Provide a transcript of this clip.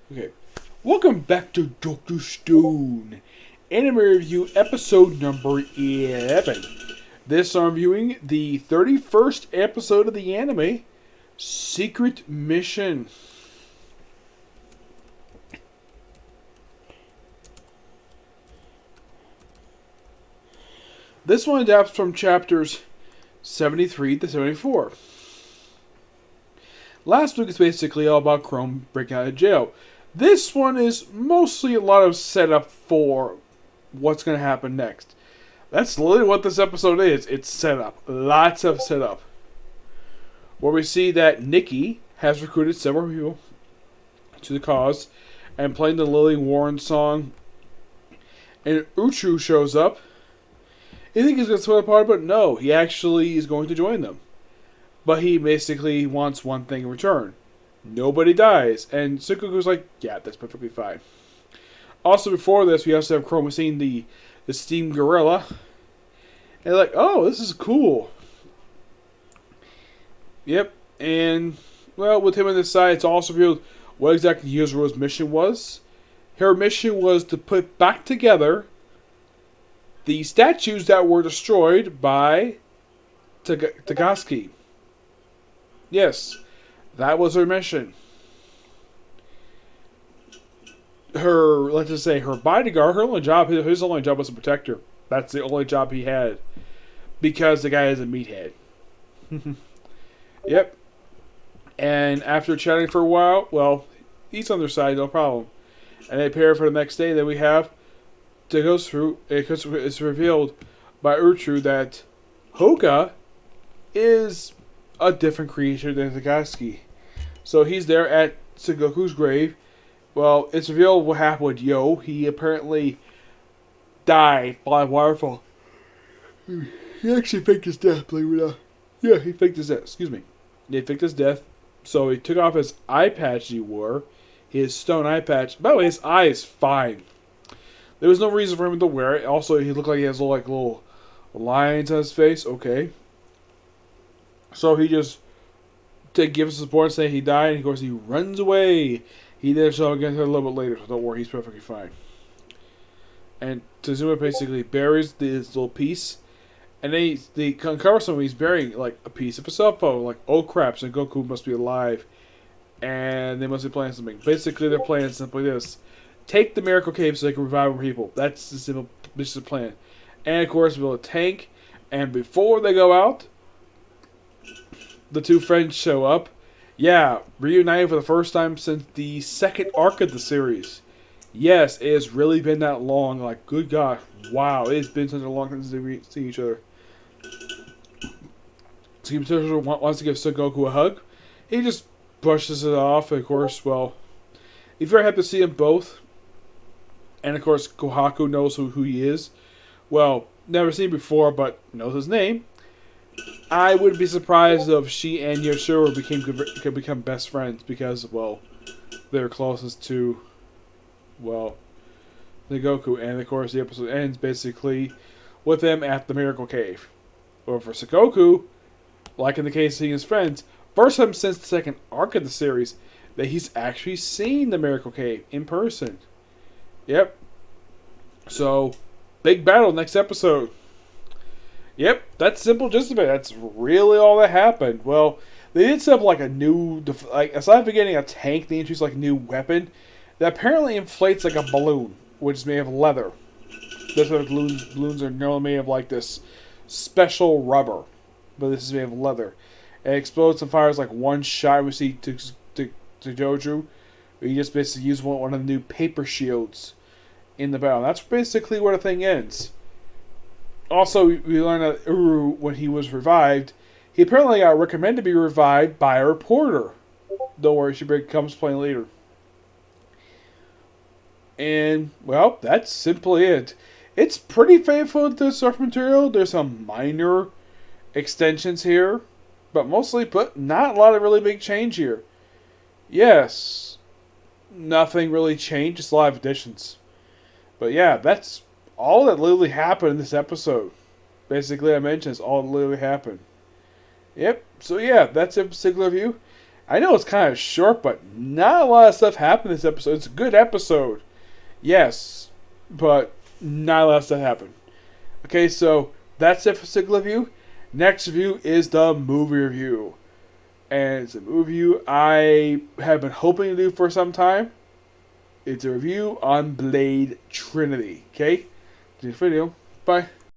Okay. Welcome back to Dr. Stone. Anime Review episode number 11. This I'm reviewing the 31st episode of the anime, Secret Mission. This one adapts from chapters 73 to 74. Last week is basically all about Chrome breaking out of jail. This one is mostly a lot of setup for what's going to happen next. That's literally what this episode is. It's setup. Lots of setup. Where we see that Nikki has recruited several people to the cause and playing the Lily Warren song. And Uchu shows up. You think he's going to split apart, but no, he actually is going to join them. But he basically wants one thing in return. Nobody dies. And Sukoku's like, yeah, that's perfectly fine. Also, before this, we also have Chroma seeing the steam gorilla. And they're like, oh, this is cool. Yep. And, well, with him on this side, it's also revealed what exactly Yuzuru's mission was. Her mission was to put back together the statues that were destroyed by Tagasuki. Yes, that was her mission. Let's just say, her bodyguard, his only job was to protect her. That's the only job he had. Because the guy is a meathead. Yep. And after chatting for a while, well, he's on their side, no problem. And they prepare for the next day. Then we have to go through. It's revealed by Uchu that Hoka is a different creature than Tagasuki. So he's there at Sengoku's grave. Well, it's revealed what happened with Yo. He apparently died by a waterfall. He actually faked his death, believe it or not. Yeah, he faked his death. Excuse me. He faked his death. So he took off his eye patch he wore. His stone eye patch. By the way, his eye is fine. There was no reason for him to wear it. Also, he looked like he has little lines on his face. Okay. So he just gives support and say he died, and of course he runs away. He then show again a little bit later, so don't worry, he's perfectly fine. And Tazuma basically buries this little piece, and then they uncover something. He's burying like a piece of a cell phone. Like, oh crap, so Goku must be alive, and they must be playing something. Basically, they're playing simply this: take the Miracle Cave so they can revive more people. That's the simple mission plan. And of course, build a tank. And before they go out, the two friends show up. Yeah, reunited for the first time since the second arc of the series. Yes, it has really been that long. Like, good gosh, wow, it's been such a long time since they see each other. So wants to give Son Goku a hug. He just brushes it off. And of course, well, he's very happy to see them both. And of course, Kohaku knows who he is. Well, never seen before, but knows his name. I wouldn't be surprised if she and Yoshiro could become best friends because, well, they're closest to, well, the Goku. And, of course, the episode ends basically with them at the Miracle Cave. Or for Sengoku, like in the case of seeing his friends, first time since the second arc of the series that he's actually seen the Miracle Cave in person. Yep. So, big battle next episode. Yep, that's simple just a bit. That's really all that happened. Well, they did set up like a new, aside from getting a tank, they introduced like a new weapon that apparently inflates like a balloon, which is made of leather. That's what balloons are normally made of, like this special rubber, but this is made of leather. And it explodes and fires like one shot. We see to Joju, where you just basically use one of the new paper shields in the battle. That's basically where the thing ends. Also, we learned that Uru, when he was revived, he apparently got recommended to be revived by a reporter. Don't worry, she becomes plain later. And, well, that's simply it. It's pretty faithful to the source material. There's some minor extensions here, but not a lot of really big change here. Yes, nothing really changed, just a lot of additions. But yeah, that's all that literally happened in this episode. Basically, I mentioned is all that literally happened. Yep. So yeah, that's a particular review. I know it's kind of short, but not a lot of stuff happened this episode. It's a good episode. Yes, but not a lot of stuff happened. Okay, so that's it for Sick Review. Next review is the movie review. And it's a movie review I have been hoping to do for some time. It's a review on Blade Trinity. Okay? Next video. Bye.